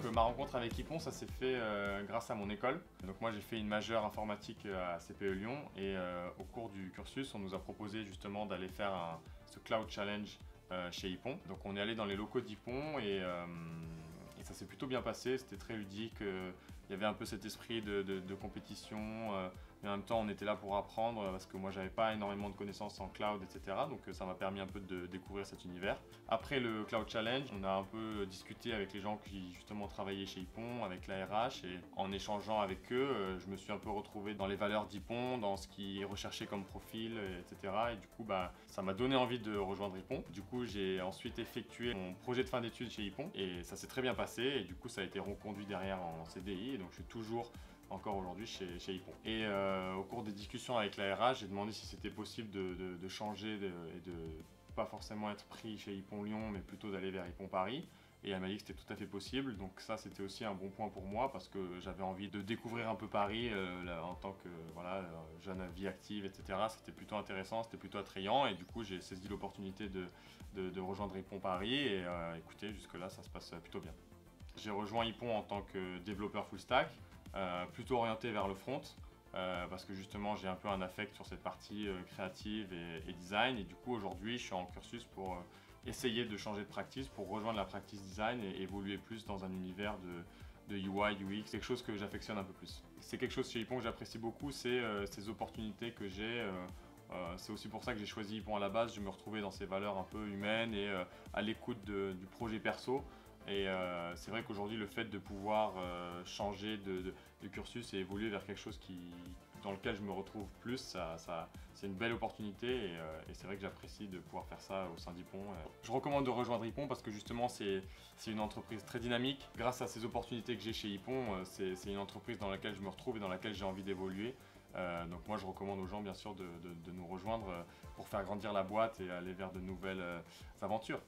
ma rencontre avec Ypon, ça s'est fait grâce à mon école. Donc moi j'ai fait une majeure informatique à CPE Lyon et au cours du cursus on nous a proposé justement d'aller faire ce Cloud Challenge chez Ypon. Donc on est allé dans les locaux d'Ypon et ça s'est plutôt bien passé, c'était très ludique. Il y avait un peu cet esprit de compétition, mais en même temps on était là pour apprendre parce que moi j'avais pas énormément de connaissances en cloud, etc. Donc ça m'a permis un peu de découvrir cet univers. Après le Cloud Challenge, on a un peu discuté avec les gens qui justement travaillaient chez Ypon, avec la RH, et en échangeant avec eux, je me suis un peu retrouvé dans les valeurs d'Ypon, dans ce qui est recherché comme profil, etc. Et du coup ça m'a donné envie de rejoindre Ypon. Du coup j'ai ensuite effectué mon projet de fin d'études chez Ypon et ça s'est très bien passé et du coup ça a été reconduit derrière en CDI. Donc je suis toujours encore aujourd'hui chez Ypon. Et au cours des discussions avec la RH, j'ai demandé si c'était possible de changer et de pas forcément être pris chez Ypon Lyon, mais plutôt d'aller vers Ypon Paris. Et elle m'a dit que c'était tout à fait possible, donc ça c'était aussi un bon point pour moi parce que j'avais envie de découvrir un peu Paris en tant que jeune à vie active, etc. C'était plutôt intéressant, c'était plutôt attrayant et du coup j'ai saisi l'opportunité de rejoindre Ypon Paris et écoutez, jusque là ça se passe plutôt bien. J'ai rejoint Ypon en tant que développeur full stack, plutôt orienté vers le front, parce que justement j'ai un peu un affect sur cette partie créative et design, et du coup aujourd'hui je suis en cursus pour essayer de changer de practice, pour rejoindre la practice design et évoluer plus dans un univers de UI, UX, quelque chose que j'affectionne un peu plus. C'est quelque chose chez Ypon que j'apprécie beaucoup, c'est ces opportunités que j'ai. C'est aussi pour ça que j'ai choisi Ypon à la base, je me retrouvais dans ces valeurs un peu humaines et à l'écoute du projet perso. Et c'est vrai qu'aujourd'hui, le fait de pouvoir changer de cursus et évoluer vers quelque chose dans lequel je me retrouve plus, c'est une belle opportunité et c'est vrai que j'apprécie de pouvoir faire ça au sein d'Ypon. Je recommande de rejoindre Ypon parce que justement, c'est une entreprise très dynamique. Grâce à ces opportunités que j'ai chez Ypon, c'est une entreprise dans laquelle je me retrouve et dans laquelle j'ai envie d'évoluer. Donc moi, je recommande aux gens, bien sûr, de nous rejoindre pour faire grandir la boîte et aller vers de nouvelles aventures.